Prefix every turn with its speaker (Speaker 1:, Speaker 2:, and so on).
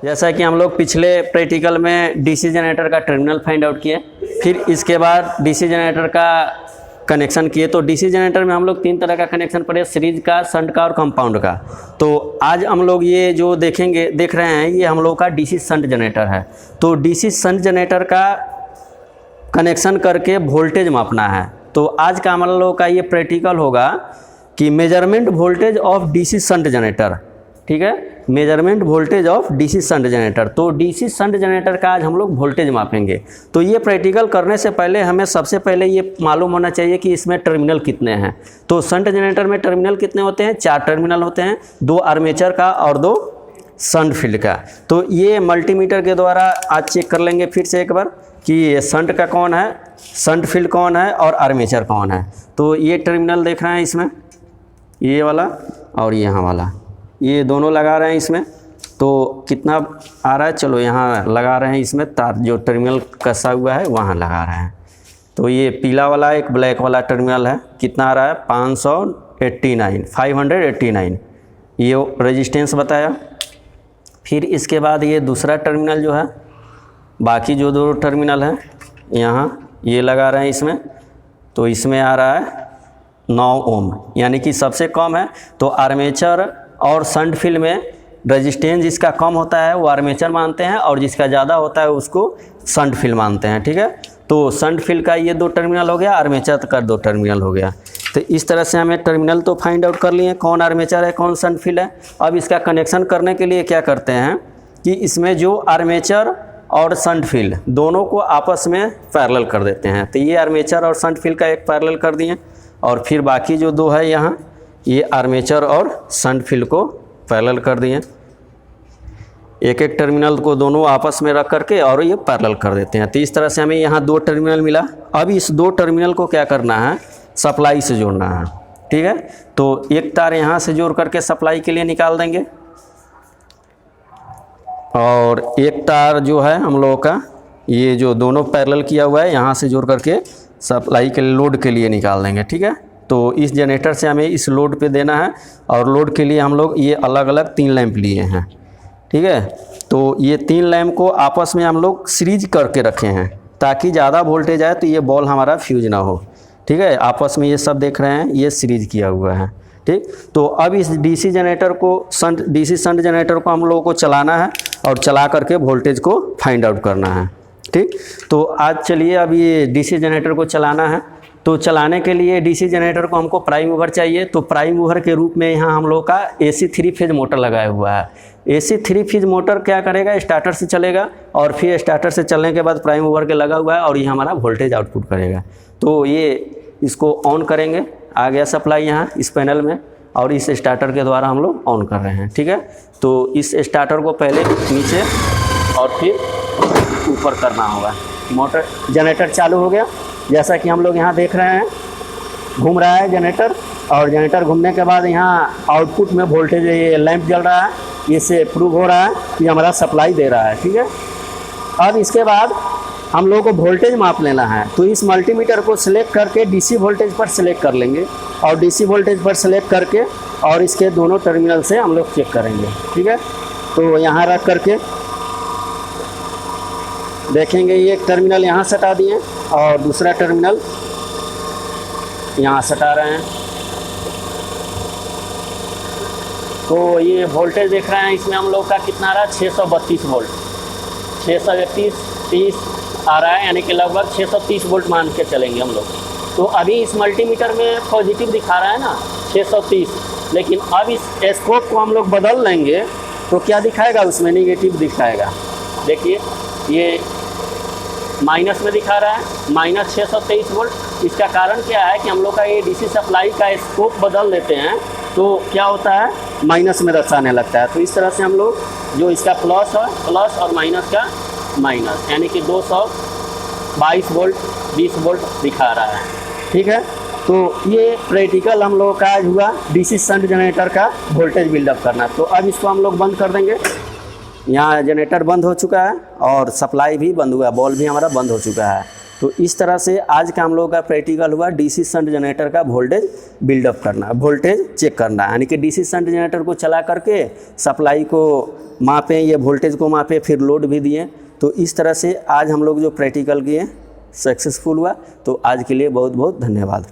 Speaker 1: जैसा कि हम लोग पिछले प्रैक्टिकल में डीसी जनरेटर का टर्मिनल फाइंड आउट किए, फिर इसके बाद डीसी जनरेटर का कनेक्शन किए। तो डीसी जनरेटर में हम लोग 3 तरह का कनेक्शन पढ़े, सीरीज का, शंट का और कंपाउंड का। तो आज हम लोग ये जो देख रहे हैं ये हम लोग का डीसी शंट जनरेटर है। तो डीसी शंट जनरेटर का कनेक्शन करके वोल्टेज मापना है। तो आज का हम लोग का ये प्रैक्टिकल होगा कि measurement voltage of DC shunt generator, ठीक है, measurement voltage of DC shunt generator. तो डीसी शंट जनरेटर का आज हम लोग वोल्टेज मापेंगे। तो ये प्रैक्टिकल करने से पहले हमें सबसे पहले ये मालूम होना चाहिए कि इसमें टर्मिनल कितने हैं। तो शंट जनरेटर में टर्मिनल कितने होते हैं? 4 टर्मिनल होते हैं, 2 आर्मेचर का और 2 शंट फील्ड का। तो ये मल्टीमीटर के द्वारा आज चेक कर लेंगे फिर से एक बार कि ये शंट का कौन है, शंट फील्ड कौन है और आर्मेचर कौन है। तो ये टर्मिनल देख रहे हैं इसमें, ये वाला और यहाँ वाला, ये दोनों लगा रहे हैं इसमें। तो कितना आ रहा है, चलो यहाँ लगा रहे हैं इसमें तार, जो टर्मिनल कसा हुआ है वहाँ लगा रहे हैं। तो ये पीला वाला एक ब्लैक वाला टर्मिनल है, कितना आ रहा है? 589 ये रेजिस्टेंस बताया। फिर इसके बाद ये दूसरा टर्मिनल जो है, बाकी जो 2 टर्मिनल हैं यहाँ ये लगा रहे हैं इसमें। तो इसमें आ रहा है 9 ओम, यानी कि सबसे कम है। तो आर्मेचर और शंट फील्ड में रेजिस्टेंस जिसका कम होता है वो आर्मेचर मानते हैं और जिसका ज़्यादा होता है उसको शंट फील्ड मानते हैं, ठीक है। तो शंट फील्ड का ये 2 टर्मिनल हो गया, आर्मेचर का 2 टर्मिनल हो गया। तो इस तरह से हमें टर्मिनल तो फाइंड आउट कर लिए, कौन आर्मेचर है कौन शंट फील्ड है। अब इसका कनेक्शन करने के लिए क्या करते हैं कि इसमें जो आर्मेचर और शंट फील्ड दोनों को आपस में पैरेलल कर देते हैं। तो ये आर्मेचर और शंट फील्ड का एक पैरेलल कर दिए और फिर बाकी जो 2 है यहाँ ये आर्मेचर और शंट फील्ड को पैरेलल कर दिए। एक टर्मिनल को दोनों आपस में रख करके और ये पैरेलल कर देते हैं। तो इस तरह से हमें यहाँ 2 टर्मिनल मिला। अब इस 2 टर्मिनल को क्या करना है? सप्लाई से जोड़ना है, ठीक है। तो एक तार यहाँ से जोड़ करके सप्लाई के लिए निकाल देंगे और एक तार जो है हम लोगों का ये जो दोनों पैरेलल किया हुआ है यहाँ से जोड़ करके सप्लाई के लोड के लिए निकाल देंगे, ठीक है। तो इस जनरेटर से हमें इस लोड पे देना है और लोड के लिए हम लोग ये अलग अलग 3 लैंप लिए हैं, ठीक है। तो ये 3 लैंप को आपस में हम लोग सीरीज करके रखे हैं ताकि ज़्यादा वोल्टेज आए तो ये बॉल हमारा फ्यूज ना हो, ठीक है। आपस में ये सब देख रहे हैं, ये सीरीज किया हुआ है, ठीक। तो अब इस डीसी जनरेटर को डीसी शंट जनरेटर को हम लोगों को चलाना है और चला करके वोल्टेज को फाइंड आउट करना है, ठीक। तो आज चलिए अब ये डीसी जनरेटर को चलाना है। तो चलाने के लिए डीसी जनरेटर को हमको प्राइम मूवर चाहिए। तो प्राइम मूवर के रूप में यहाँ हम लोग का AC 3 फेज मोटर लगाया हुआ है। AC 3 फेज मोटर क्या करेगा? स्टार्टर से चलेगा और फिर स्टार्टर से चलने के बाद प्राइम मूवर के लगा हुआ है और ये हमारा वोल्टेज आउटपुट करेगा। तो ये इसको ऑन करेंगे, आ गया सप्लाई यहाँ इस पैनल में और इस स्टार्टर के द्वारा हम लोग ऑन कर रहे हैं, ठीक है। तो इस स्टार्टर को पहले नीचे और फिर ऊपर करना होगा। मोटर जनरेटर चालू हो गया, जैसा कि हम लोग यहाँ देख रहे हैं, घूम रहा है जनरेटर और जनरेटर घूमने के बाद यहाँ आउटपुट में वोल्टेज ये लैंप जल रहा है, इससे प्रूव हो रहा है कि हमारा सप्लाई दे रहा है, ठीक है। अब इसके बाद हम लोगों को वोल्टेज माप लेना है। तो इस मल्टीमीटर को सिलेक्ट करके डीसी वोल्टेज पर सिलेक्ट कर लेंगे और डीसी वोल्टेज पर सिलेक्ट करके और इसके दोनों टर्मिनल से हम लोग चेक करेंगे, ठीक है। तो यहाँ रख करके देखेंगे, ये एक टर्मिनल यहाँ सटा दिए और दूसरा टर्मिनल यहाँ सटा रहे हैं। तो ये वोल्टेज देख रहे हैं, इसमें हम लोग का कितना आ रहा है? 632 वोल्ट, 631 आ रहा है, यानी कि लगभग 630 वोल्ट मान के चलेंगे हम लोग। तो अभी इस मल्टीमीटर में पॉजिटिव दिखा रहा है ना 630, लेकिन अब इस स्कोप को हम लोग बदल लेंगे तो क्या दिखाएगा? उसमें नेगेटिव दिखाएगा। देखिए ये माइनस में दिखा रहा है, माइनस 623 वोल्ट। इसका कारण क्या है कि हम लोग का ये डीसी सप्लाई का स्कोप बदल देते हैं तो क्या होता है? माइनस में दर्शाने लगता है। तो इस तरह से हम लोग जो इसका प्लस है प्लस और माइनस का माइनस, यानी कि 222 वोल्ट 20 वोल्ट दिखा रहा है, ठीक है। तो ये प्रैक्टिकल हम लोग का आज हुआ डीसी शंट जनरेटर का वोल्टेज बिल्डअप करना। तो अब इसको हम लोग बंद कर देंगे। यहाँ जनरेटर बंद हो चुका है और सप्लाई भी बंद हुआ है, बॉल भी हमारा बंद हो चुका है। तो इस तरह से आज का हम लोगों का प्रैक्टिकल हुआ डीसी शंट जनरेटर का वोल्टेज बिल्डअप करना, वोल्टेज चेक करना, यानी कि डीसी शंट जनरेटर को चला करके सप्लाई को मापें, ये वोल्टेज को मापें, फिर लोड भी दिए। तो इस तरह से आज हम लोग जो प्रैक्टिकल किए सक्सेसफुल हुआ। तो आज के लिए बहुत बहुत धन्यवाद।